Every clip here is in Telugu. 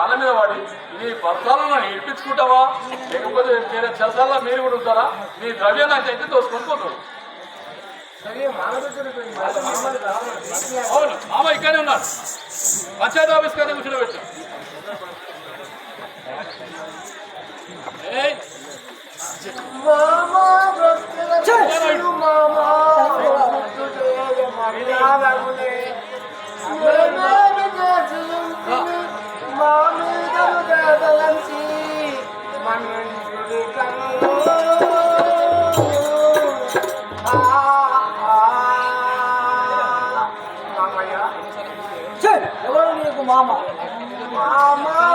కాళ్ళ మీద పడి ఈ భర్తలను ఇడిపించుకుంటావా లేకపోతే వేరే చెరసాల్లో మీరు కూడా ఉంటారా? మీ ద్రవ్యం నాకైతే తోసుకొని పోతాడు. అవును మామ ఇక్కడే ఉన్నారు. పంచాయతీ ఆఫీస్ కానీ కూర్చొని పెట్టాం. ఎవరు నీకు మామ? Mama,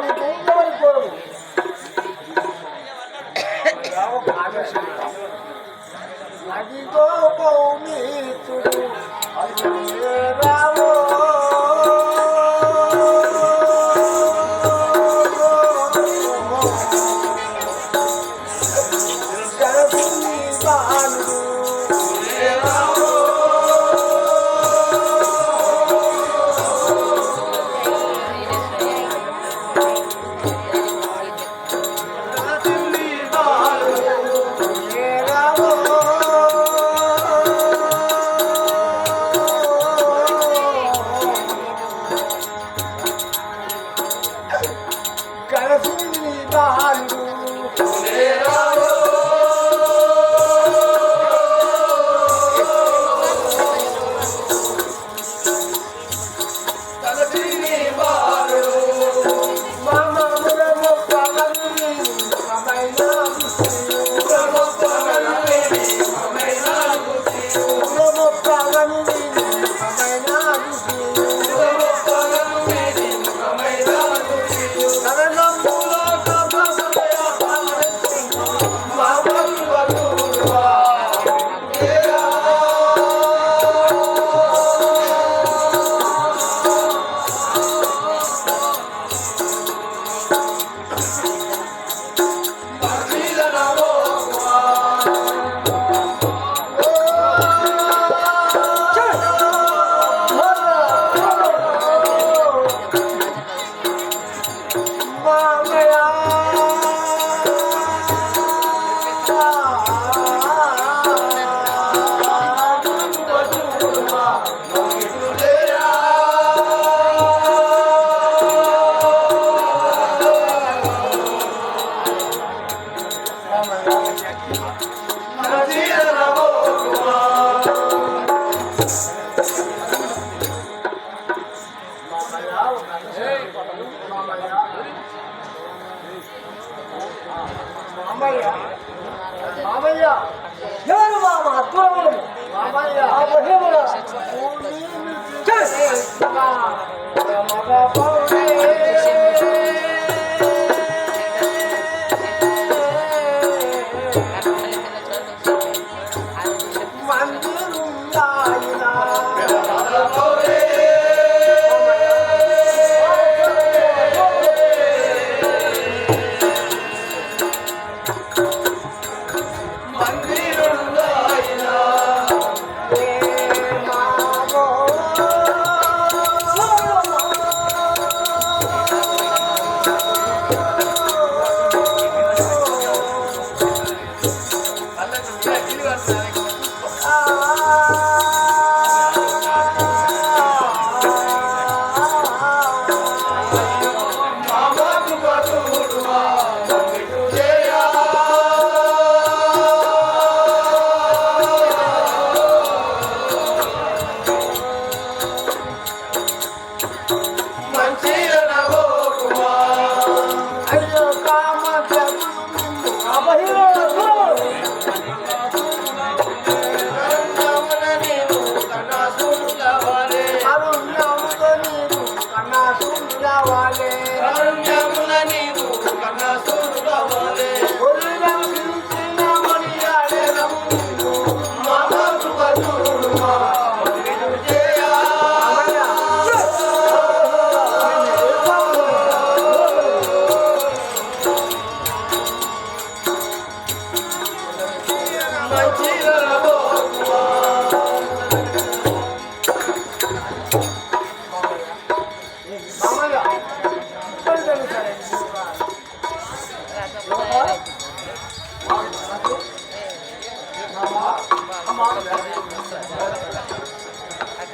దానికి ఎవరి కోరము అదిగో పౌనీతుడు రావో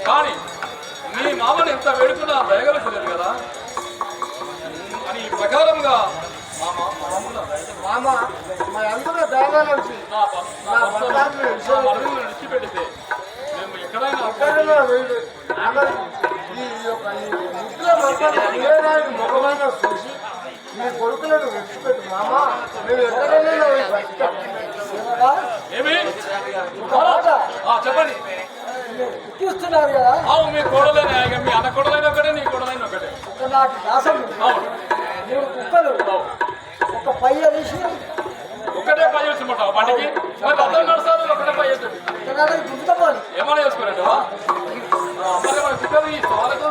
కానీ నీ మామని ఎంత వేడుకున్నా దయగలసలేదు కదా అని ఈ ప్రకారంగా మామ మనందరూ దయగలిసి విడిచిపెడితే మేము ఎక్కడైనా ముఖమైన చూసి మీ కొడుకులను విడిచిపెట్టు మామ మేము ఎక్కడైనా ఏమి చెప్పండి ఇస్తున్నారు కదా అవును మీ కోడలైన మీ అన్న కోడలైన ఒకటే నీ కోడలైన ఒకటే నాకు దాసం అవును నువ్వు కుక్కలు ఒక పయ్య తీసి ఒకటే పై వచ్చిమంటావు బండికి మరి అందరూ నడుస్తారు ఒకటే పై వేస్తుంది గుంజుకోవాలి. ఏమైనా చేసుకోరండి మరి మన కుక్కలు ఈ వాళ్ళకు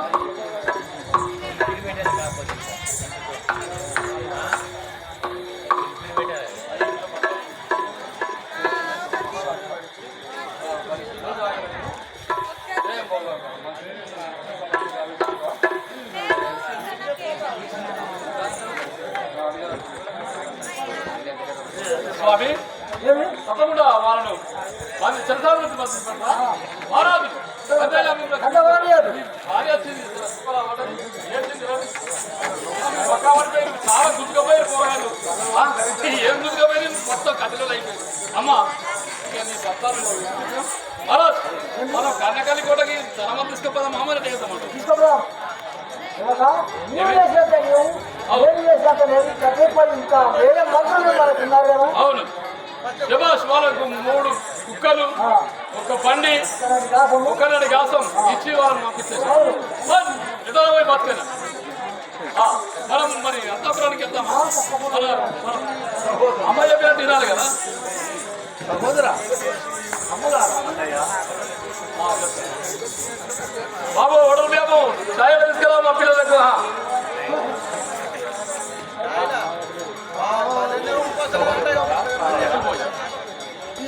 స్వామి ఏమి తప్పకుండా వాళ్ళను వాళ్ళని చరిత్ర నుంచి మారాదు అంతవాడియారు భార్య వచ్చింది పక్కా పడిపోయి చాలా గుర్తుకపోయారు పోరాడు ఏం గుర్తుకపోయి మొత్తం కథలు అయిపోయింది అమ్మా ఇక నీ భర్తలు మహారాజ్ మనం కన్యకాలి కోటకి ధనమని తీసుకుపోదాం మామూలు చేద్దామంట తీసుకోవడం ఇంకా వేరే మంత్రులు మనకు ఉన్నారు కదా. అవును శబాష్ వాళ్ళకు 3 కుక్కలు ఒక బండి ఒకనాడు గాసం ఇచ్చి వాళ్ళని పంపించేసారు ఇతర పోయి బతికేనా మనం మరి అంతపురానికి వెళ్దామా అమ్మాయి చెప్పినట్టు తినాలి కదా సహోదరా బాబు ఓడలు బాబు చాయ్ తీసుకెళ్ళా మా పిల్లలకు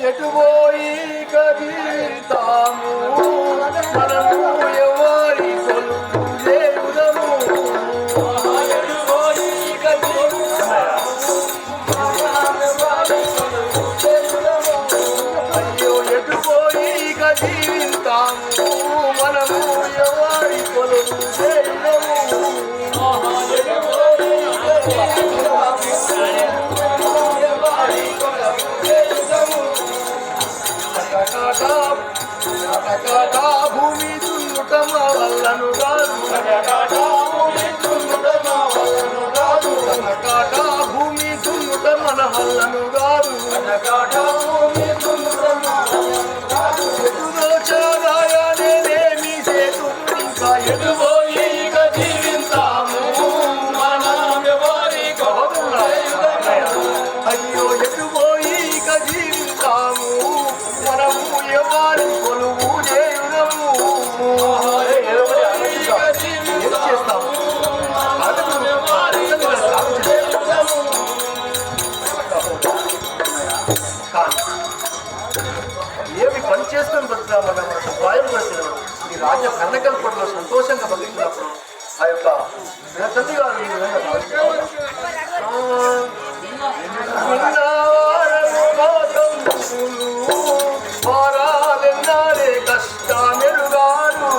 ఎటు పోయి కదిలితాము మనము ఎవరి కొలువు దేవుడము అయ్యో ఎటు పోయి కదిలితాము మనము ఎవరి కొలువు దేవుడము భూమి దున్నుటమ వల్లను కాదు భూమి దున్నుట మన వల్లను కాదు ఎదురోచారాయనేమి చేతు ఇంకా ఎదుపోయి జీవిస్తాము అయ్యో ఎటుపోయి జీవిస్తాము మనము ఎవరి కొలువు దేవుడము చేస్తాము ఏమి పని చేసుకొని బతుకుతామన్నా మనకు భయం పడుతున్నాం ఈ రాజ్య కన్నకల్పడలో సంతోషంగా బతుకుతున్నప్పుడు ఆ యొక్క తండ్రి గారు ఈ విధంగా వారాలెన్నాడే కష్టామెరుగాను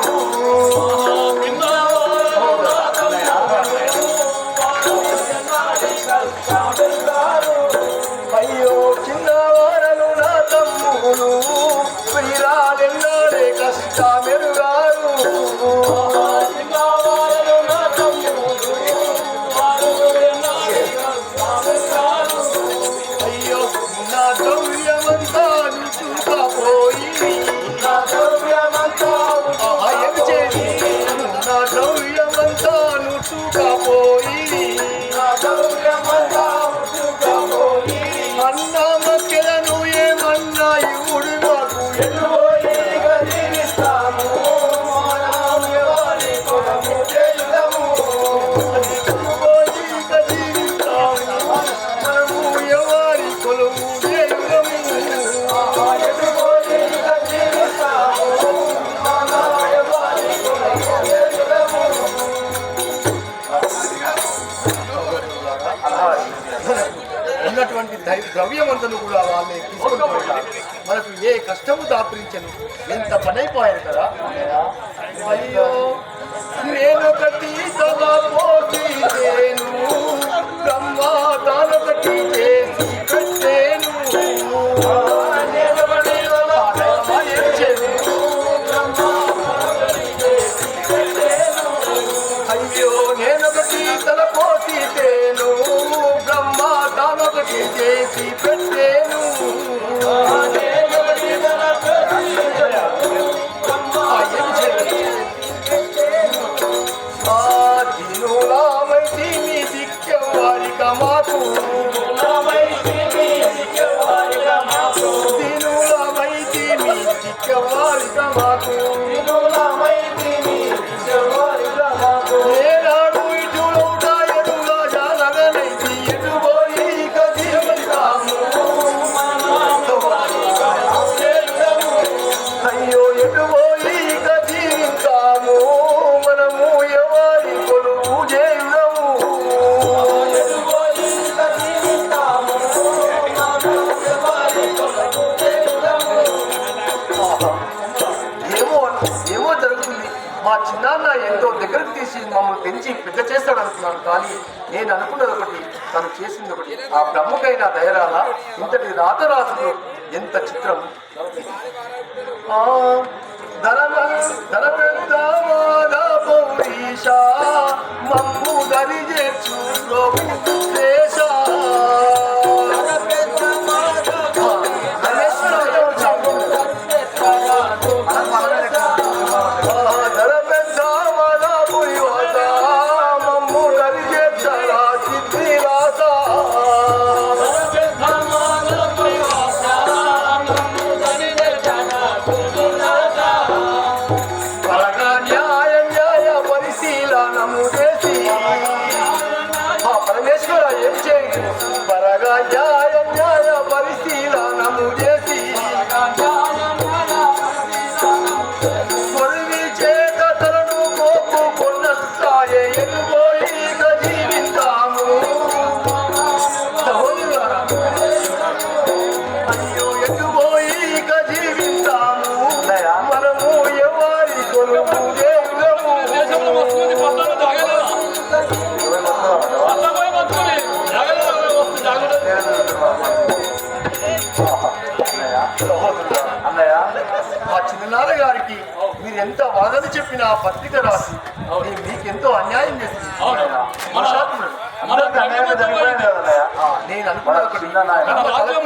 అయ్యో చిన్నవారను నా తమ్ములు వీరాలెన్నాడే కష్టామెరుగాను అయ్యో నా ద్రవ్యమంతా చూకపోయి నా ద్రవ్యమంతా చూకపోయి అన్నా మక్కెలను ఏమన్నా ఇవుడు మాకు ఎటుపోయి జీవిస్తాము మనము ఎవరి కొలువు దేవుడము ఉన్నటువంటి ద్రవ్యమంతను కూడా వాళ్ళే తీసుకొని మనకు ఏ కష్టము దాపరించను ఎంత పనైపోయారు కదా. అయ్యో నేనొకటి పోతీను బ్రహ్మ తానొకటి చేసి పెట్టేను అయ్యో నేనొకటి తల పోతీను బ్రహ్మ తానొకటి చేసి పెట్టేను దీనులామైతే మీ దిక్కెవ్వారికి మాకు ఏనాడు ఇటులౌట ఎదుగా జాలగనైతి ఎటుపోయి ఇక జీవితాము అయ్యో ఎటుపోయి ఇక జీవితాము మనము ఎవరి కొలువు చేయుదము ఏమో జరుగుతుంది. మా చిన్నాన్న ఎంతో దగ్గరకు తీసి మమ్మల్ని పెంచి పెద్ద చేస్తాడు అనుకున్నాను, కానీ నేను అనుకున్నది ఒకటి, తను చేసింది ఒకటి. ఆ బ్రహ్మకైనా దయరాల ఇంతటి రాతరాజులు ఎంత చిత్రం. మమ్ము దరి పరమేశ్వర ఏం చేయండి పరగా న్యాయ పరిశీలనము చేసి కొల్వి చేత తలను కోపు కొన్నస్తాయే ఎనుపోయి జీవితాము అయ్యో ఎటుపోయి జీవితాము మనము ఎవరి కొలువు దేవులము అన్నయ్య మా చిన్ననాన్న గారికి మీరు ఎంత వరదని చెప్పిన ఆ పత్రిక రాసి మీకెంతో అన్యాయం చేస్తుంది. నేను అనుకున్నా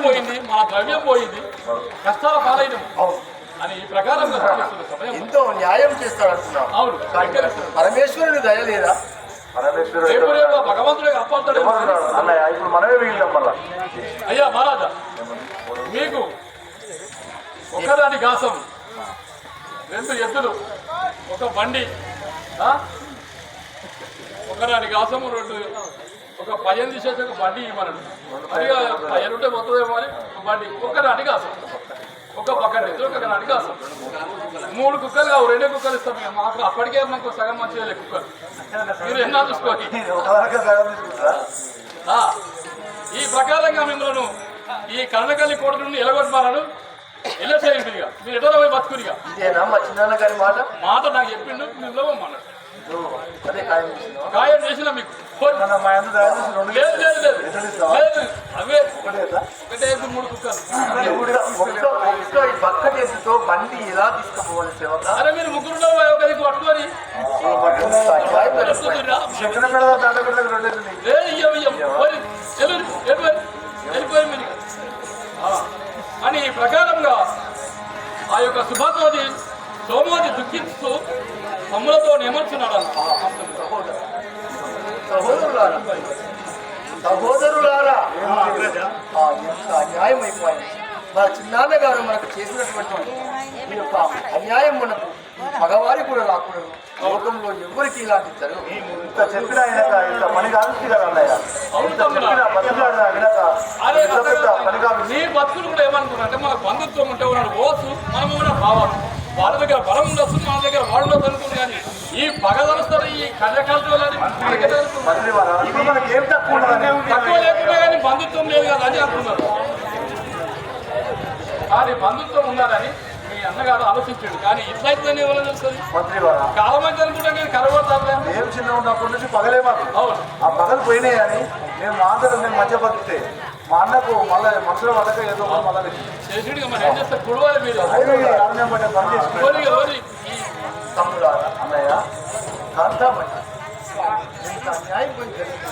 పోయింది, మా ద్రవ్యం పోయింది, కష్టాల పాలైన అని ఈ ప్రకారం ఎంతో న్యాయం చేస్తాడు అంటున్నాను. అవును, పరమేశ్వరుని దయ లేదా? భగవంతుడే అప్పడతాడు అన్నయ్య. ఇప్పుడు మనమే మిగిలినాం మళ్ళా. అయ్యా మహారాజా, మీకు ఒకదాని గాసం, 2 ఎద్దులు, ఒక బండి, ఒకదాని గాసము 2, ఒక పయ్యం తీసేసి ఒక బండి ఇవ్వమన్నాడు. మరి పయ్యలు ఉంటే మొత్తం ఇవ్వాలి. బండి ఒక్కదాని గాసం, ఒక పక్కన ఎద్దులు, ఒక నాటి గాసం. 3 కుక్కలు కావు, 2 కుక్కలు ఇస్తాం. మాకు అప్పటికే మాకు సగం మంచిగా కుక్కలు. మీరు ఎన్నో చూసుకోండి. ఈ ప్రకారంగా మిమ్మల్ని ఈ కర్ణకల్లి కోట నుండి ఎలగొట్టమాలను ఎలా చేయండి. ఇక మీరు ఎటో పోయి బతుకునిగా. ఇదేనా మా చిన్న గారి మాట? మాట నాకు చెప్పిండు, మీరు అన్నాడు. అదే గాయం చేసిన మీకు లేదు లేదు లేదు అవే ఒకటే 3 కుక్కలు. పక్కన ఎద్దుతో బండి ఎలా తీసుకుపోవాలి సేవక? అరే మీరు 3 ఒకరికి పట్టుకొని వెళ్ళిపోయి మీరు అని ఈ ప్రకారంగా ఆ యొక్క సుభద్రోజి సోమోజి దుఃఖిస్తూ తమ్ములతో నియమించున్నాడు. సహోదరులారా అన్యాయం అయిపోయింది. మన చిన్నాన్న గారు మనకు చేసినటువంటి ఈ యొక్క అన్యాయం మనకు మగవారికి కూడా రాకూడదు. లోకంలో ఎవరికి ఇలాంటి జరగదు. ఇంత చెప్పిన ఆయనక ఇంత పని కాదు కదా అన్నయ్య. నీ బతుకులు కూడా ఏమనుకున్నా అంటే మన బంధుత్వం ఉంటే ఉన్నాడు ఓసు, మనము కూడా భావాలు. వాళ్ళ దగ్గర బలం ఉండొచ్చు, మన దగ్గర వాడు ఉండొచ్చు అనుకుంది. కానీ ఈ పగ తలుస్తారు, ఈ కళ్ళకాలతో తక్కువ లేకుండా కానీ బంధుత్వం లేదు కదా అని అనుకున్నారు. కానీ బంధుత్వం ఉండాలని మీ అన్నగారు ఆలోచించాడు. కానీ ఇట్లయితే ఎవరు తెలుస్తుంది? కాలం అయితే అనుకుంటాం కానీ కరవడతారు. మేము చిన్న ఉన్నప్పటి నుంచి పగలే మాకు. అవును, ఆ పగలు పోయినాయి అని మేము మాత్రం మేము మంచిగా బతికితే మా అన్నకు మళ్ళీ మనసులో పడక ఏదో మళ్ళీ చేసిడిగా మరి ఏం చేస్తారు? కుడవాలి మీరు తమ్ముడు అన్నయ్య కాంతామణి ఇంత అన్యాయం పోయి జరిగింది.